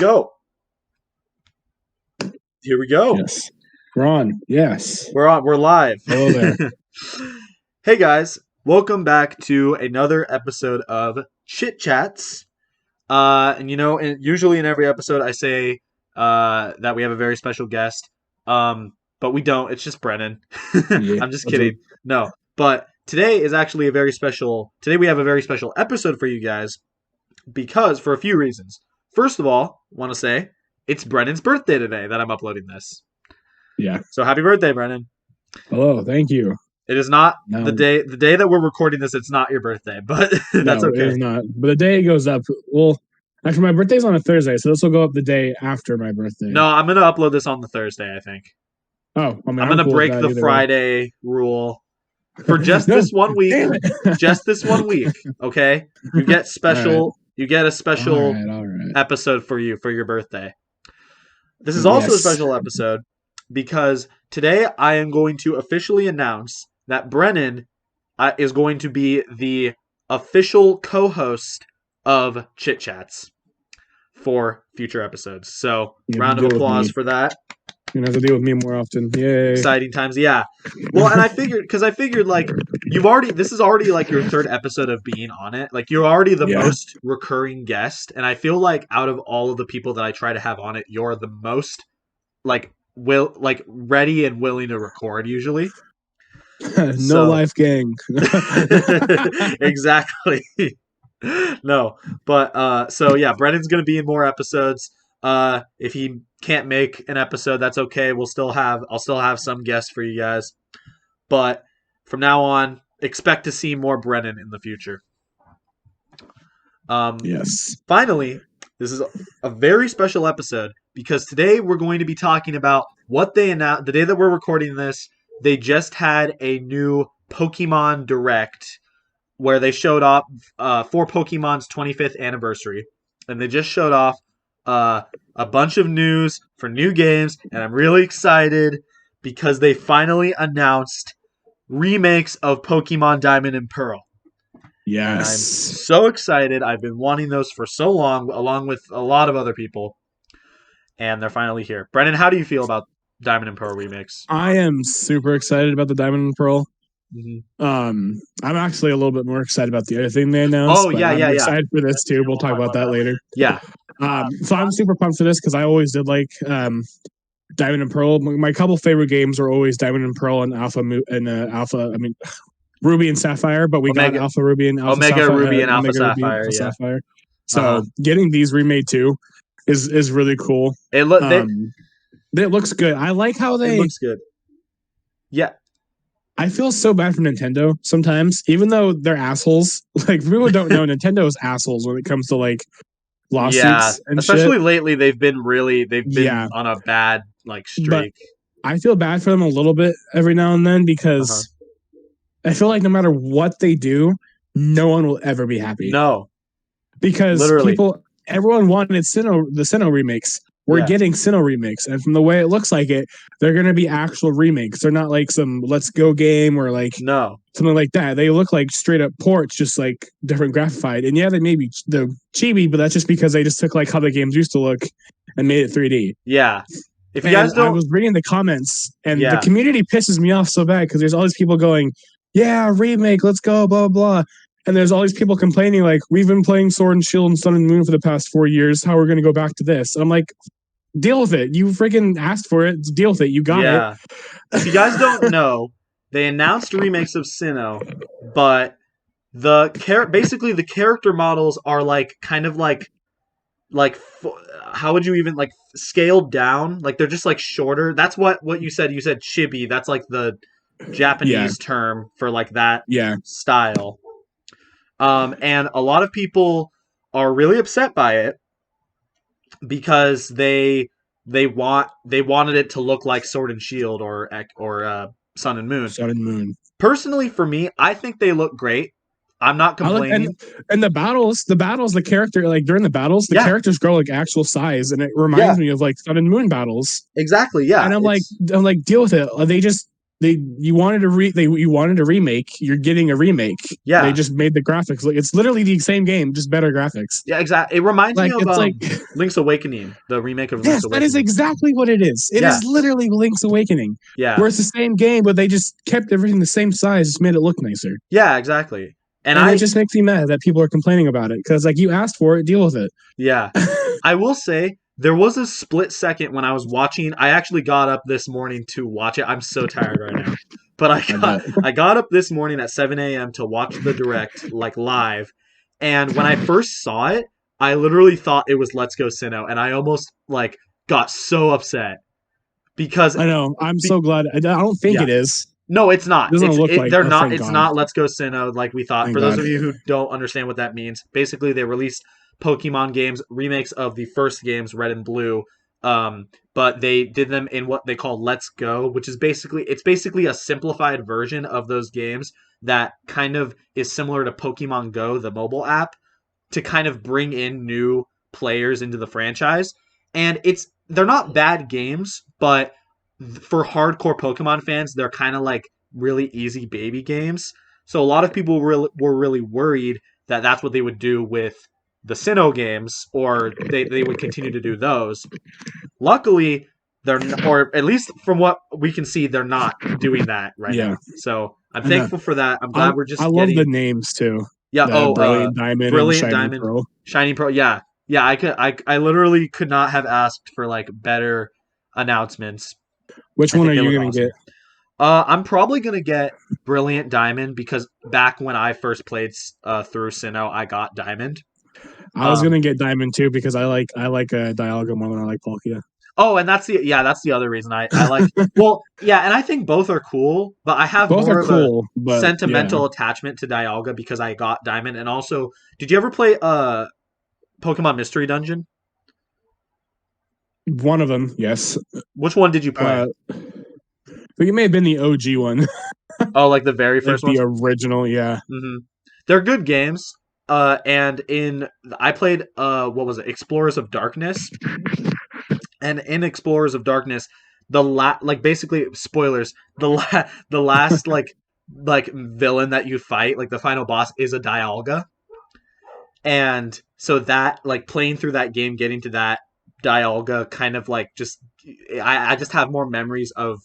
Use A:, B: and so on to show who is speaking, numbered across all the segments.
A: go. Here we go.
B: Yes. We're on. Yes.
A: We're on. We're live.
B: Hello there.
A: Hey guys, welcome back to another episode of Chit Chats. And usually in every episode I say that we have a very special guest. But we don't. It's just Brennen.
B: Yeah,
A: I'm just kidding. No. But today is actually today we have a very special episode for you guys because for a few reasons. First of all, I want to say it's Brennan's birthday today that I'm uploading this.
B: Yeah.
A: So happy birthday, Brennen.
B: Hello. Thank you.
A: It is not the day that we're recording this. It's not your birthday, but that's okay.
B: It is not. But the day it goes up. Well, actually, my birthday's on a Thursday, so this will go up the day after my birthday.
A: No, I'm gonna upload this on the Thursday. I think.
B: Oh,
A: I'm gonna break the Friday rule for just this 1 week. Just this 1 week, okay? You get special. Right. You get a special episode for you for your birthday. This is also a special episode because today I am going to officially announce that Brennen is going to be the official co-host of Chit Chats for future episodes. So, round of applause for that.
B: You're going to have to deal with me more often. Yay.
A: Exciting times, yeah. Well, and I figured like this is already like your third episode of being on it. Like you're already the most recurring guest, and I feel like out of all of the people that I try to have on it, you're the most ready and willing to record usually.
B: Life gang.
A: Exactly. No, but so yeah, Brennan's gonna be in more episodes. If he can't make an episode, that's okay. I'll still have some guests for you guys. But from now on, expect to see more Brennen in the future.
B: Yes.
A: Finally, this is a very special episode because today we're going to be talking about what they announced the day that we're recording this. They just had a new Pokmon Direct where they showed off for Pokemon's 25th anniversary, and they just showed off a bunch of news for new games, and I'm really excited because they finally announced remakes of Pokémon Diamond and Pearl.
B: Yes.
A: And I'm so excited. I've been wanting those for so long, along with a lot of other people, and they're finally here. Brennen, how do you feel about Diamond and Pearl remakes?
B: I am super excited about the Diamond and Pearl.
A: Mm-hmm.
B: I'm actually a little bit more excited about the other thing they announced.
A: I'm
B: excited for this too. We'll talk about that later.
A: Yeah.
B: So I'm super pumped for this because I always did like Diamond and Pearl. My couple favorite games are always Diamond and Pearl and Ruby and Sapphire, but we got Alpha Ruby and Alpha
A: Omega
B: Sapphire,
A: Ruby and Alpha Sapphire.
B: Ruby, Sapphire. So getting these remade too is really cool.
A: It
B: looks good. I like how it
A: looks good. Yeah.
B: I feel so bad for Nintendo sometimes, even though they're assholes. Like people don't know Nintendo's assholes when it comes to like lawsuits and
A: especially
B: shit.
A: Lately they've been on a bad streak.
B: But I feel bad for them a little bit every now and then because I feel like no matter what they do, no one will ever be happy.
A: No.
B: Because everyone wanted the Sinnoh remakes. We're getting Sinnoh remakes, and from the way it looks like it, they're going to be actual remakes. They're not like some Let's Go game or something like that. They look like straight up ports, just like different graphified. And yeah, they may be the chibi, but that's just because they just took like how the games used to look and made it 3D.
A: Yeah. If you guys don't,
B: I was reading the comments, and the community pisses me off so bad because there's all these people going, "Yeah, remake, let's go, blah blah." And there's all these people complaining like, "We've been playing Sword and Shield and Sun and Moon for the past 4 years. How are we going to go back to this?" And I'm like, deal with it. You freaking asked for it. Deal with it. You got it.
A: If you guys don't know, they announced remakes of Sinnoh, but basically the character models are kind of how would you even scaled down? Like they're just shorter. That's what you said. You said chibi. That's like the Japanese term for that style. And a lot of people are really upset by it because they wanted it to look like Sword and Shield or Sun and Moon.
B: Sun and Moon.
A: Personally, for me, I think they look great. I'm not complaining.
B: And the battles, the character during the battles, the characters grow actual size, and it reminds me of Sun and Moon battles.
A: Exactly. Yeah.
B: And I'm like, deal with it. You wanted a remake. You're getting a remake.
A: Yeah.
B: They just made the graphics it's literally the same game, just better graphics.
A: Yeah, exactly. It reminds me of Link's Awakening, the remake of
B: Yes,
A: Link's Awakening.
B: That is exactly what it is. It is literally Link's Awakening.
A: Yeah.
B: Where it's the same game, but they just kept everything the same size, just made it look nicer.
A: Yeah, exactly.
B: And it just makes me mad that people are complaining about it, because like you asked for it, deal with it.
A: Yeah. I will say there was a split second when I was watching. I actually got up this morning to watch it. I'm so tired right now. But I got up this morning at 7 a.m. to watch the Direct, like, live. And when I first saw it, I literally thought it was Let's Go Sinnoh. And I almost, like, got so upset. Because...
B: I know. I'm so glad. I don't think it is.
A: No, it's not.
B: It doesn't look like...
A: They're not. It's not Let's Go Sinnoh like we thought. For those of you who don't understand what that means, basically they released Pokemon games, remakes of the first games, Red and Blue, but they did them in what they call Let's Go, which is basically a simplified version of those games that kind of is similar to Pokemon Go, the mobile app, to kind of bring in new players into the franchise. And they're not bad games, but for hardcore Pokemon fans, they're kind of like really easy baby games. So a lot of people were really worried that that's what they would do with the Sinnoh games, or they would continue to do those. Luckily, or at least from what we can see, they're not doing that right now. So I'm thankful for that. I'm glad we're just
B: I love the names too.
A: Yeah,
B: Brilliant Diamond and Shining Pearl.
A: Shining Pearl, yeah. Yeah, I literally could not have asked for like better announcements.
B: Which one are you going to get?
A: I'm probably going to get Brilliant Diamond, because back when I first played through Sinnoh, I got Diamond.
B: I was going to get Diamond too, because I like Dialga more than I like Palkia.
A: Oh, and that's the other reason I like. Well, yeah, and I think both are cool, but I have more of a sentimental attachment to Dialga because I got Diamond. And also, did you ever play Pokemon Mystery Dungeon?
B: One of them, yes.
A: Which one did you play?
B: But you may have been the OG one.
A: Oh, like the very first one?
B: The original, yeah.
A: Mm-hmm. They're good games. And I played what was it? Explorers of Darkness. And in Explorers of Darkness, basically spoilers, the last like villain that you fight, like the final boss, is a Dialga. And so that, like, playing through that game, getting to that Dialga, kind of like just I just have more memories of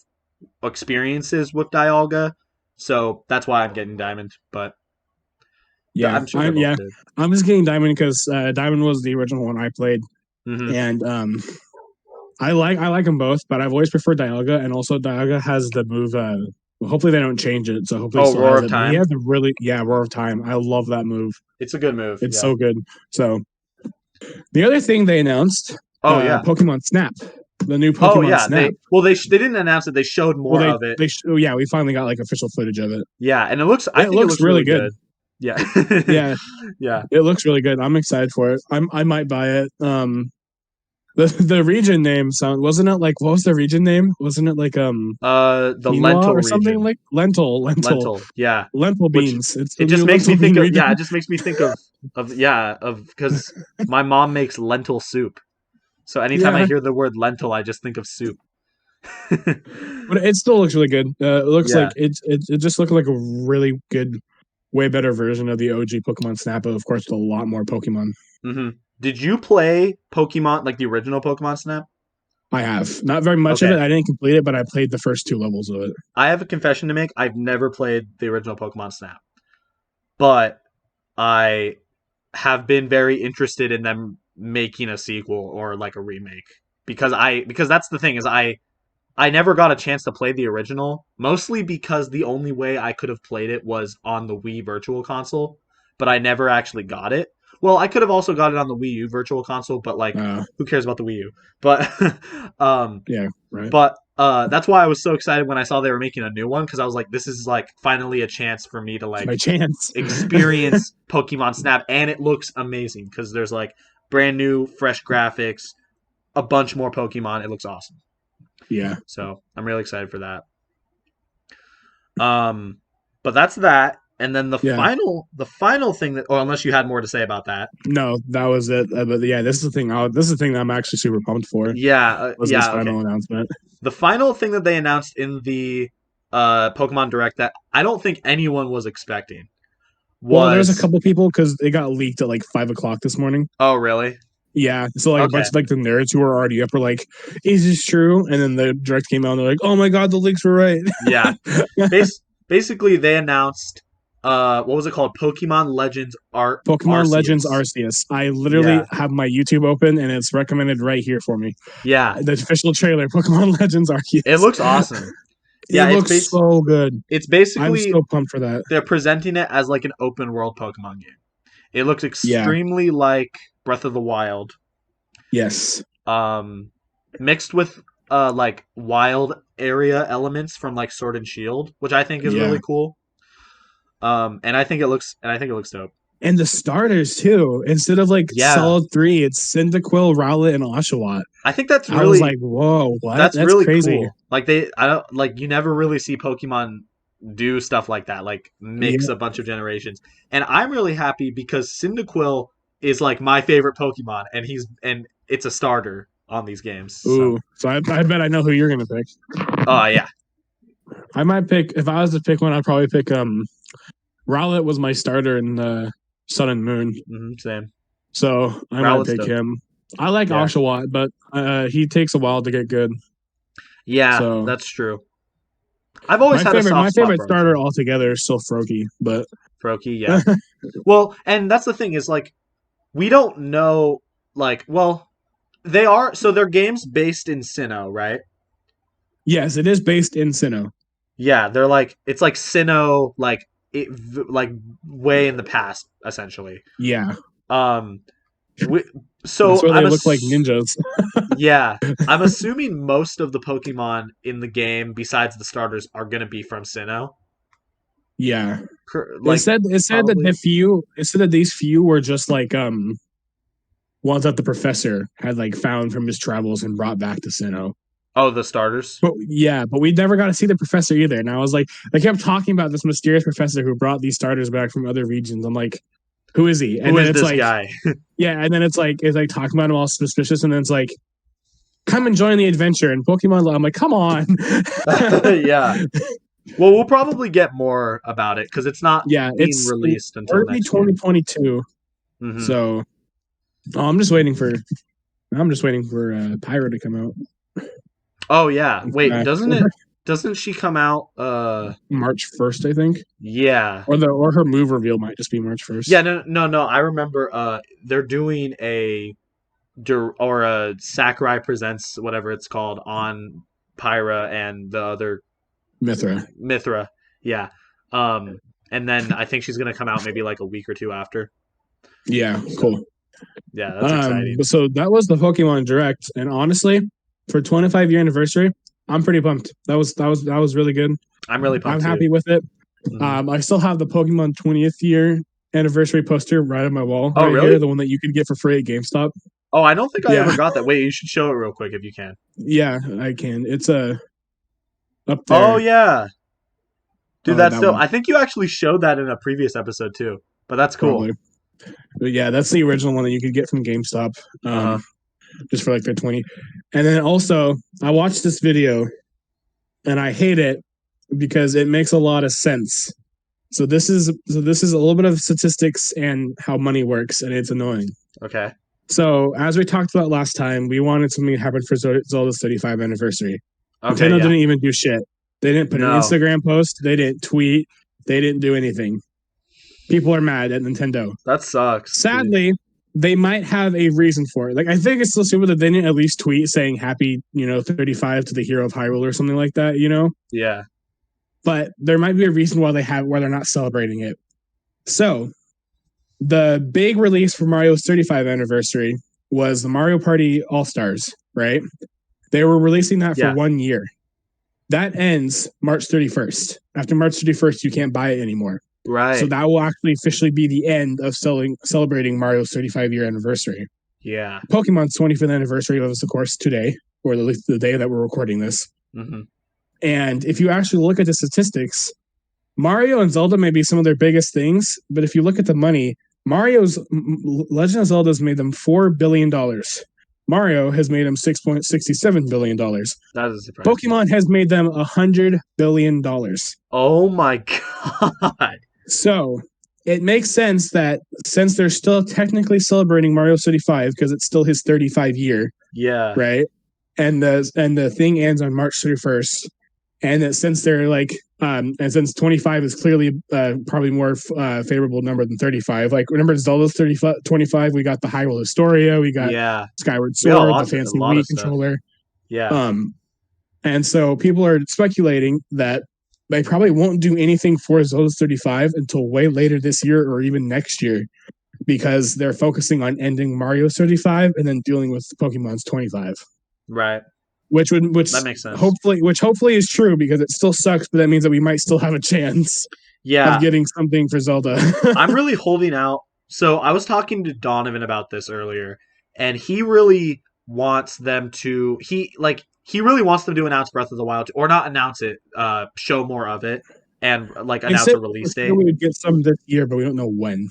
A: experiences with Dialga, so that's why I'm getting Diamond. But
B: yeah, I'm just getting Diamond because Diamond was the original one I played, and I like them both, but I've always preferred Dialga, and also Dialga has the move. Hopefully they don't change it, so hopefully
A: Roar of Time.
B: He has the Roar of Time. I love that move.
A: It's a good move.
B: It's so good. So the other thing they announced, Pokemon Snap. The new Pokemon Snap.
A: They didn't announce it. They showed more of it.
B: We finally got like official footage of it.
A: Yeah, and it looks really good. Yeah.
B: Yeah. It looks really good. I'm excited for it. I might buy it. The region name wasn't it like, what was the region name? Wasn't it like
A: the Lentil
B: or something
A: region.
B: Like lentil?
A: Yeah.
B: Lentil beans.
A: It just makes me think of it just makes me think of because my mom makes lentil soup. So anytime I hear the word lentil, I just think of soup.
B: But it still looks really good. It looks like it just looked like a really good, way better version of the OG Pokemon Snap, but of course with a lot more Pokemon.
A: Mm-hmm. Did you play Pokemon, like the original Pokemon Snap?
B: I have. Not very much of it. I didn't complete it, but I played the first 2 levels of it.
A: I have a confession to make. I've never played the original Pokemon Snap. But I have been very interested in them making a sequel or like a remake. Because that's the thing, is I never got a chance to play the original, mostly because the only way I could have played it was on the Wii Virtual Console, but I never actually got it. Well, I could have also got it on the Wii U Virtual Console, but like, who cares about the Wii U? But
B: yeah, right.
A: But that's why I was so excited when I saw they were making a new one, because I was like, this is like finally a chance for me to like experience Pokemon Snap, and it looks amazing because there's like brand new, fresh graphics, a bunch more Pokemon. It looks awesome.
B: Yeah.
A: So I'm really excited for that. But that's that. And then the final thing that, or unless you had more to say about that.
B: No, that was it. But yeah, this is the thing. This is the thing that I'm actually super pumped for.
A: Yeah,
B: was this final announcement.
A: The final thing that they announced in the Pokemon Direct that I don't think anyone was expecting.
B: Well, there's a couple people because it got leaked at like 5:00 this morning.
A: Oh, really?
B: Yeah, so like a bunch of like the nerds who were already up were like, "Is this true?" And then the direct came out and they're like, "Oh my god, the leaks were right."
A: Yeah, basically they announced, what was it called? Pokemon Legends
B: Pokemon
A: Arceus.
B: Legends Arceus. I literally have my YouTube open and it's recommended right here for me.
A: Yeah,
B: the official trailer, Pokemon Legends Arceus.
A: It looks awesome.
B: It looks so good.
A: It's basically,
B: I'm so pumped for that.
A: They're presenting it as like an open world Pokemon game. It looks extremely like Breath of the Wild.
B: Yes.
A: Mixed with like wild area elements from like Sword and Shield, which I think is really cool. And I think it looks dope.
B: And the starters too. Instead of like Solid 3, it's Cyndaquil, Rowlet, and Oshawott.
A: I think that's really,
B: I was like, whoa, what? That's
A: really
B: crazy.
A: Cool. Like you never really see Pokemon do stuff like that, like mix a bunch of generations. And I'm really happy because Cyndaquil is like my favorite Pokemon, and it's a starter on these games.
B: Ooh, so I bet I know who you're gonna pick.
A: Oh yeah.
B: I might pick, if I was to pick one, I'd probably pick Rowlet was my starter in Sun and Moon.
A: Same.
B: So I might pick him. I like Oshawott, but he takes a while to get good.
A: Yeah, so, that's true. I've always had
B: my favorite starter altogether is still Froakie, but
A: Froakie, yeah. Well, and that's the thing is like we don't know, like, well, they're games based in Sinnoh, right?
B: Yes, it is based in Sinnoh.
A: Yeah, they're like, it's like Sinnoh, like way in the past, essentially.
B: Yeah.
A: So
B: they look like ninjas.
A: Yeah, I'm assuming most of the Pokemon in the game, besides the starters, are going to be from Sinnoh.
B: Yeah,
A: like,
B: it said that these few were just like ones that the professor had like found from his travels and brought back to Sinnoh.
A: Oh, the starters.
B: But we never got to see the professor either. And I was like, they kept talking about this mysterious professor who brought these starters back from other regions. I'm like, who is he? And
A: who
B: then
A: is
B: it's
A: this
B: like,
A: guy?
B: Yeah, and then it's like talking about him all suspicious, and then it's like, come and join the adventure. And Pokemon, I'm like, come on.
A: Yeah. Well, we'll probably get more about it because it's not being released until
B: early 2022.
A: Mm-hmm.
B: So, I'm just waiting for Pyro to come out.
A: Oh yeah, wait, doesn't she come out
B: March 1st, I think?
A: Yeah.
B: Or her move reveal might just be March 1st.
A: Yeah, no. I remember they're doing a Sakurai Presents, whatever it's called, on Pyra and the other Mithra. Yeah. And then I think she's gonna come out maybe like a week or two after.
B: Yeah, cool.
A: Yeah, that's exciting.
B: So that was the Pokemon Direct, and honestly, for 25-year anniversary, I'm pretty pumped. That was really good.
A: I'm really pumped.
B: I'm happy with it. Mm-hmm. I still have the Pokemon 20th year anniversary poster right on my wall.
A: Oh, really?
B: Here, the one that you can get for free at GameStop.
A: Oh, I don't think I ever got that. Wait, you should show it real quick if you can.
B: Yeah, I can. It's up there.
A: Oh yeah, dude, that's dope. I think you actually showed that in a previous episode too. But that's cool.
B: Probably. But yeah, that's the original one that you could get from GameStop. Just for like their 20. And then also, I watched this video, and I hate it because it makes a lot of sense. So this is a little bit of statistics and how money works, and it's annoying.
A: Okay.
B: So as we talked about last time, we wanted something to happen for Zelda's 35th anniversary.
A: Okay,
B: Nintendo didn't even do shit. They didn't put an Instagram post. They didn't tweet. They didn't do anything. People are mad at Nintendo.
A: That sucks.
B: Sadly, they might have a reason for it. Like, I think it's still stupid that they didn't at least tweet saying happy, 35 to the hero of Hyrule or something like that,
A: Yeah.
B: But there might be a reason why they're not celebrating it. So, the big release for Mario's 35th anniversary was the Mario Party All-Stars, right? They were releasing that for 1 year. That ends March 31st. After March 31st, you can't buy it anymore.
A: Right.
B: So that will actually officially be the end of celebrating Mario's 35-year anniversary.
A: Yeah.
B: Pokemon's 25th anniversary was, of course, today, or at least the day that we're recording this.
A: Mm-hmm.
B: And if you actually look at the statistics, Mario and Zelda may be some of their biggest things, but if you look at the money, Legend of Zelda has made them $4 billion. Mario has made them $6.67 billion.
A: That is surprising.
B: Pokemon has made them $100 billion.
A: Oh my god.
B: So, it makes sense that since they're still technically celebrating Mario 35 because it's still his 35 year.
A: Yeah.
B: Right. And the thing ends on March 31st. And that since they're like, and since 25 is clearly probably more favorable number than 35. Like, remember Zelda's 25? We got the Hyrule Historia, we got Skyward Sword, the fancy Wii controller.
A: Yeah.
B: And so people are speculating that they probably won't do anything for Zelda's 35 until way later this year or even next year, because they're focusing on ending Mario's 35 and then dealing with Pokemon's 25.
A: Right.
B: Which
A: that makes sense.
B: Hopefully is true, because it still sucks, but that means that we might still have a chance of getting something for Zelda.
A: I'm really holding out. So I was talking to Donovan about this earlier, and he really wants them to he really wants them to announce Breath of the Wild, or not announce it, show more of it, and like announce a release date.
B: We would get some this year, but we don't know when.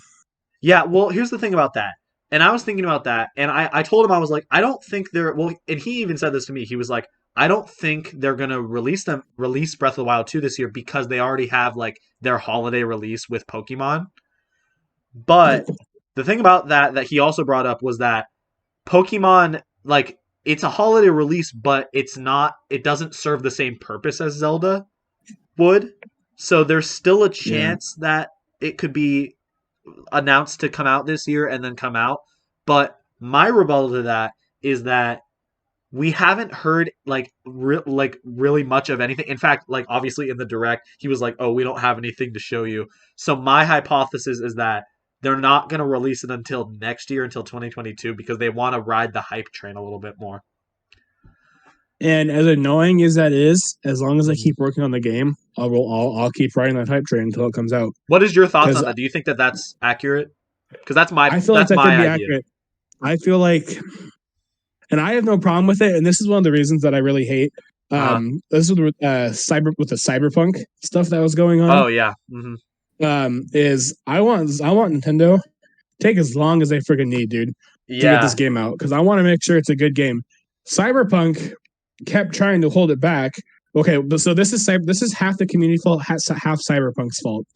A: Yeah, well, here's the thing about that. And I was thinking about that, and I told him, I was like, I don't think they're, well, and he even said this to me. He was like, I don't think they're gonna release Breath of the Wild 2 this year, because they already have like their holiday release with Pokemon. But the thing about that he also brought up was that Pokemon, like, it's a holiday release, but it doesn't serve the same purpose as Zelda would. So there's still a chance that it could be announced to come out this year and then come out. But my rebuttal to that is that we haven't heard really much of anything. In fact, like, obviously in the direct, he was like, "Oh, we don't have anything to show you." So my hypothesis is that they're not going to release it until next year, until 2022, because they want to ride the hype train a little bit more.
B: And as annoying as that is, as long as I keep working on the game, I'll keep riding that hype train until it comes out.
A: What is your thoughts on that? Do you think that that's accurate? Because I feel like that could be accurate.
B: I feel like, and I have no problem with it. And this is one of the reasons that I really hate. This is with the Cyberpunk stuff that was going on.
A: Oh yeah.
B: Is I want Nintendo to take as long as they freaking need, dude, to get this game out, because I want to make sure it's a good game. Cyberpunk kept trying to hold it back. Okay, so this is half the community fault, half Cyberpunk's fault.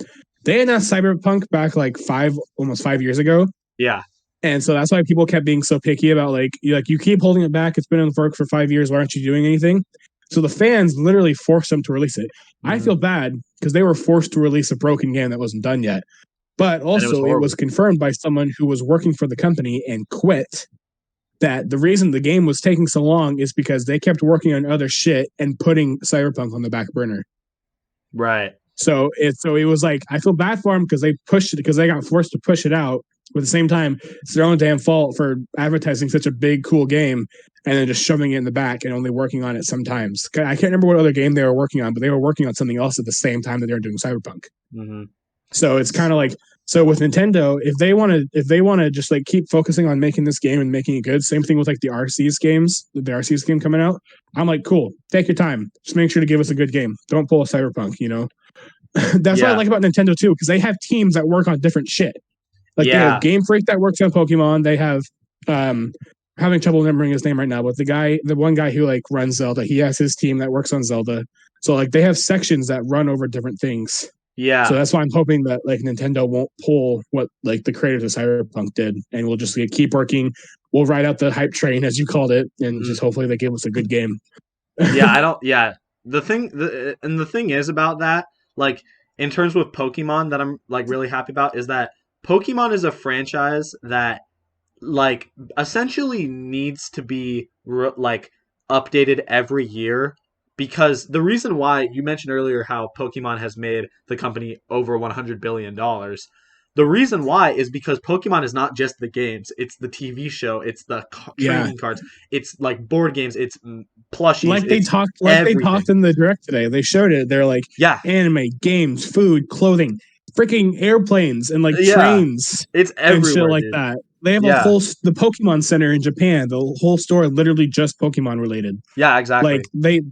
B: They announced Cyberpunk back like almost 5 years ago.
A: Yeah.
B: And so that's why people kept being so picky about you keep holding it back. It's been in the works for 5 years. Why aren't you doing anything? So the fans literally forced them to release it. I feel bad because they were forced to release a broken game that wasn't done yet. But also it was confirmed by someone who was working for the company and quit, that the reason the game was taking so long is because they kept working on other shit and putting Cyberpunk on the back burner.
A: Right.
B: So it was like, I feel bad for them because they pushed it, because they got forced to push it out. But at the same time, it's their own damn fault for advertising such a big, cool game and then just shoving it in the back and only working on it sometimes. I can't remember what other game they were working on, but they were working on something else at the same time that they were doing Cyberpunk. So it's kind of like, so with Nintendo, if they want to just like keep focusing on making this game and making it good, same thing with like the Arceus game coming out. I'm like, cool, take your time, just make sure to give us a good game. Don't pull a Cyberpunk, you know. That's what I like about Nintendo too, because they have teams that work on different shit. Like they have Game Freak that works on Pokemon. They have having trouble remembering his name right now, but the one guy who like runs Zelda, he has his team that works on Zelda. So like they have sections that run over different things.
A: Yeah.
B: So that's why I'm hoping that like Nintendo won't pull what like the creators of Cyberpunk did, and we'll just keep working. We'll ride out the hype train, as you called it, and just hopefully they give us a good game.
A: The thing is about that, like in terms with Pokemon, that I'm like really happy about, is that Pokemon is a franchise that like essentially needs to be like updated every year. Because the reason why, you mentioned earlier how Pokemon has made the company over $100 billion. The reason why is because Pokemon is not just the games. It's the TV show. It's the trading cards. It's like board games. It's plushies.
B: Like they talked in the direct today. They showed it. They're like, anime, games, food, clothing, freaking airplanes, and like trains.
A: It's everywhere,
B: and shit like that. They have the Pokemon Center in Japan. The whole store literally just Pokemon related.
A: Yeah, exactly.
B: Like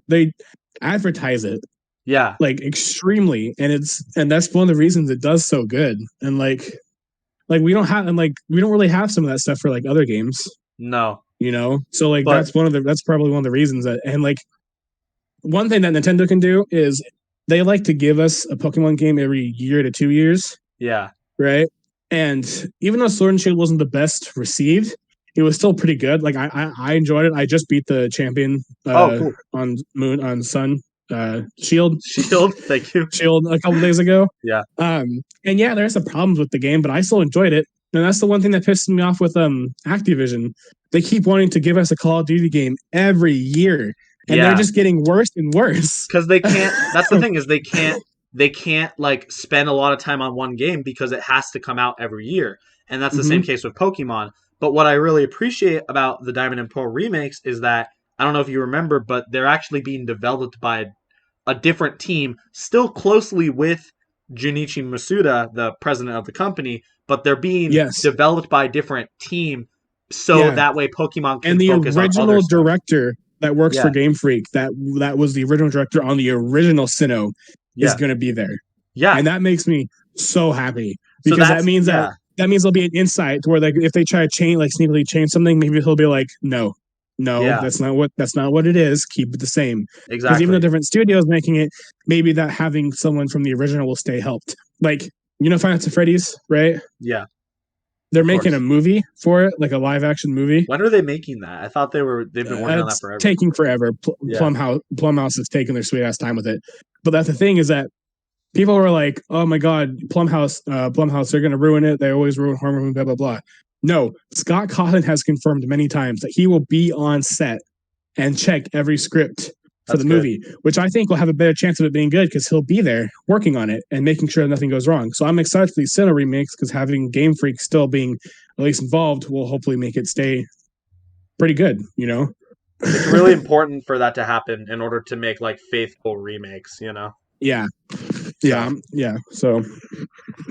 B: they advertise it.
A: Yeah,
B: like extremely, and that's one of the reasons it does so good. And like we don't really have some of that stuff for like other games.
A: No,
B: you know. So like that's probably one of the reasons that. And like one thing that Nintendo can do is they like to give us a Pokemon game every year to 2 years.
A: Yeah.
B: right? And even though Sword and Shield wasn't the best received, it was still pretty good. Like I enjoyed it. I just beat the champion
A: cool.
B: on Sun Shield.
A: Thank you.
B: Shield a couple days ago.
A: Yeah.
B: And yeah, there's some problems with the game, but I still enjoyed it. And that's the one thing that pisses me off with Activision. They keep wanting to give us a Call of Duty game every year, and they're just getting worse and worse.
A: Because they can't. That's the thing is they can't like spend a lot of time on one game because it has to come out every year, and that's the same case with Pokemon. But what I really appreciate about the Diamond and Pearl remakes is that I don't know if you remember, but they're actually being developed by a different team, still closely with Junichi Masuda, the president of the company, but they're being developed by a different team, so that way Pokemon can focus on other stuff. And the original
B: director that works for Game Freak, that was the original director on the original Sinnoh, is going to be there. Yeah, and that makes me so happy because that means that there'll be an insight to where like if they try to sneakily change something, maybe he'll be like, no, that's not what it is. Keep it the same. Exactly. Because even though different studios making it, maybe that having someone from the original will stay helped. Like, you know, Five Nights at Freddy's, right? Yeah. They're making a movie for it, like a live action movie.
A: When are they making that? I thought they've been working on that forever.
B: Taking forever. Plumhouse has taken their sweet ass time with it. But that's the thing is that people were like, "Oh my god, Plumhouse, they're going to ruin it. They always ruin horror movies, blah blah blah." No, Scott Cawthon has confirmed many times that he will be on set and check every script for the movie, which I think will have a better chance of it being good because he'll be there working on it and making sure nothing goes wrong. So I'm excited for these Sinnoh remakes because having Game Freak still being at least involved will hopefully make it stay pretty good, you know?
A: It's really important for that to happen in order to make like faithful remakes, you know?
B: Yeah. Yeah. So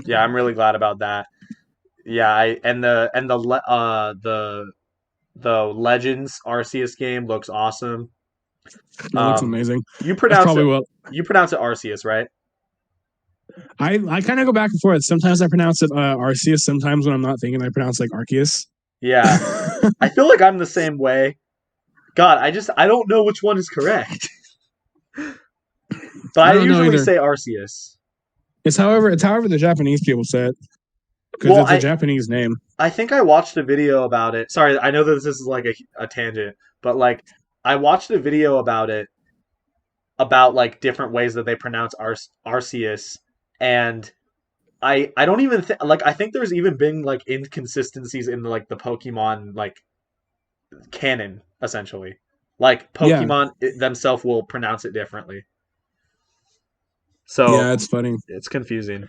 A: yeah, I'm really glad about that. Yeah, the Legends Arceus game looks awesome.
B: It looks amazing.
A: You pronounce it Arceus, right?
B: I kind of go back and forth. Sometimes I pronounce it Arceus. Sometimes when I'm not thinking, I pronounce like Arceus.
A: Yeah, I feel like I'm the same way. God, I don't know which one is correct. But I usually say Arceus.
B: It's however the Japanese people say it. Because it's a Japanese name.
A: I think I watched a video about it. Sorry, I know that this is like a tangent, but like I watched a video about it, about like different ways that they pronounce Arceus, and I don't even think like I think there's even been like inconsistencies in like the Pokemon like canon essentially. Like Pokemon themselves will pronounce it differently. So
B: yeah, it's funny.
A: It's confusing.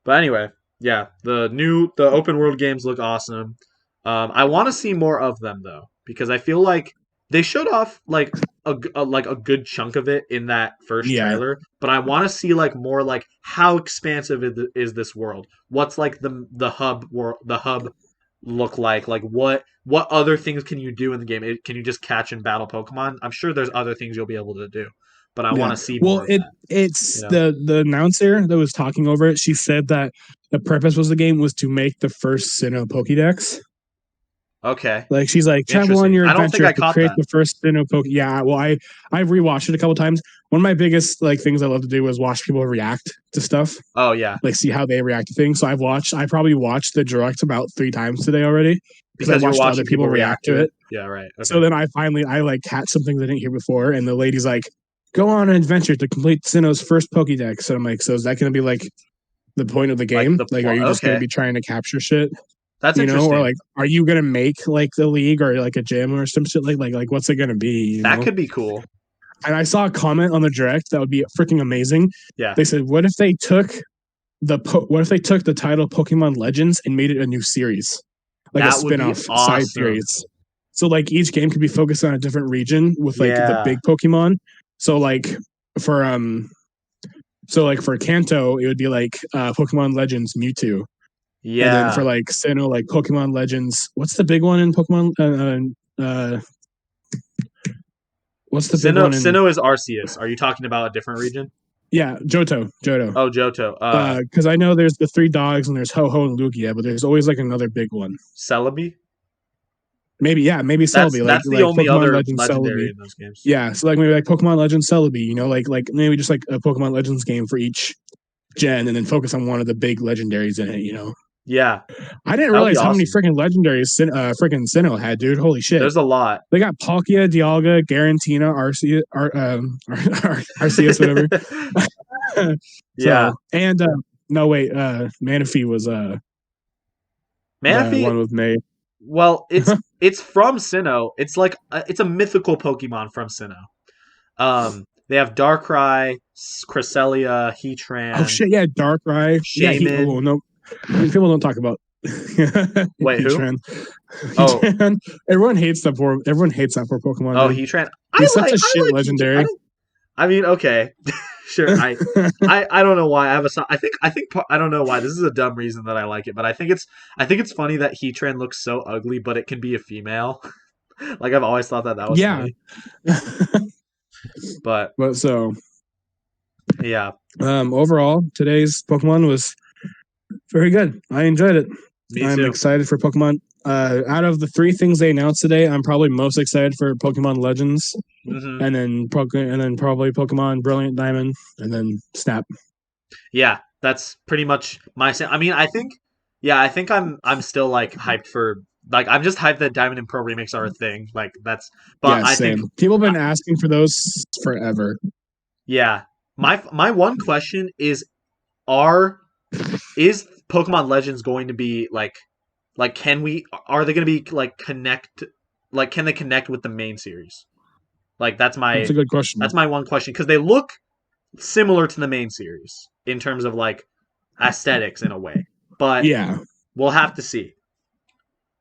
A: But anyway, yeah, the open world games look awesome. I want to see more of them though, because I feel like they showed off like a good chunk of it in that first trailer. But I want to see like more like how expansive is this world? What's like the hub look like? Like what other things can you do in the game? Can you just catch and battle Pokemon? I'm sure there's other things you'll be able to do. But I want to see more.
B: It's the announcer that was talking over it. She said that the purpose was the game was to make the first Sinnoh Pokédex.
A: Okay.
B: Like she's like travel on your adventure to create the first Sinnoh Poké. Yeah, well, I've rewatched it a couple times. One of my biggest like things I love to do is watch people react to stuff.
A: Oh yeah.
B: Like see how they react to things. So I probably watched the direct about 3 times today already because I watched other people react to it.
A: Yeah, right. Okay.
B: So then I like catch some things I didn't hear before, and the lady's like, go on an adventure to complete Sinnoh's first Pokédex. And I'm like, so is that going to be like the point of the game? Like are you just going to be trying to capture shit?
A: That's interesting.
B: Or like, are you going to make like the league or like a gym or some shit? Like what's it going to be?
A: That could be cool.
B: And I saw a comment on the direct that would be freaking amazing.
A: Yeah.
B: They said, what if they took the title Pokemon Legends and made it a new series? Like a spin-off side series. So like each game could be focused on a different region with like the big Pokemon. So like for Kanto, it would be like Pokemon Legends Mewtwo.
A: Yeah.
B: And then for like Sinnoh, like Pokemon Legends, what's the big one in Pokemon? What's the big one?
A: Sinnoh is Arceus. Are you talking about a different region?
B: Yeah, Johto.
A: Oh, Johto.
B: Because I know there's the 3 dogs and there's Ho-Ho and Lugia, but there's always like another big one.
A: Celebi?
B: Maybe Celebi.
A: That's the only Pokemon other Legends legendary Celebi. In those games.
B: Yeah, so like maybe like Pokemon Legends Celebi, like maybe just like a Pokemon Legends game for each gen and then focus on one of the big legendaries in it.
A: Yeah,
B: I didn't realize how many freaking legendaries freaking Sinnoh had, dude. Holy shit!
A: There's a lot.
B: They got Palkia, Dialga, Garantina, Arceus, whatever.
A: Yeah.
B: And no wait, Manaphy was
A: Manaphy
B: one with May.
A: Well, it's from Sinnoh. It's like it's a mythical Pokemon from Sinnoh. They have Darkrai, Cresselia, Heatran.
B: Oh shit, yeah, Darkrai.
A: Shaman.
B: Yeah, no, people don't talk about.
A: Wait,
B: Heatran.
A: Heatran.
B: Oh, everyone hates that poor Pokemon.
A: Oh,
B: dude.
A: Heatran.
B: He's such a shit legendary.
A: I mean, okay, sure. I don't know why I have I think I don't know why. This is a dumb reason that I like it, but I think it's funny that Heatran looks so ugly, but it can be a female. Like I've always thought that was funny. But
B: so
A: yeah.
B: Overall, today's Pokemon was very good. I enjoyed it. I'm excited for Pokemon. Out of the 3 things they announced today, I'm probably most excited for Pokemon Legends, and then probably Pokemon Brilliant Diamond, and then Snap.
A: Yeah, that's pretty much my. I mean, I think I'm still like hyped for like I'm just hyped that Diamond and Pearl remakes are a thing. Like that's. But yeah, I think
B: people have been asking for those forever.
A: Yeah, my one question is Pokemon Legends going to be like are they going to be like can they connect with the main series? Like that's a
B: good question.
A: That's my one question because they look similar to the main series in terms of like aesthetics in a way. But
B: yeah,
A: we'll have to see.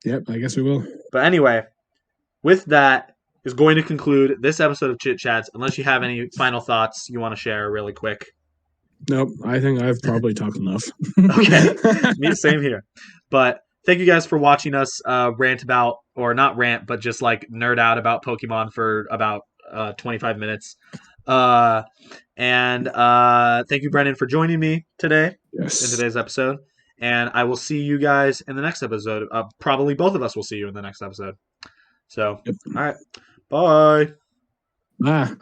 B: Yep, I guess we will.
A: But anyway, with that is going to conclude this episode of Chit Chats unless you have any final thoughts you want to share really quick.
B: Nope, I think I've probably talked enough.
A: Okay, same here. But thank you guys for watching us rant about, or not rant, but just like nerd out about Pokemon for about 25 minutes. And thank you, Brennen, for joining me today in today's episode. And I will see you guys in the next episode. Probably both of us will see you in the next episode. So, All right. Bye.
B: Bye.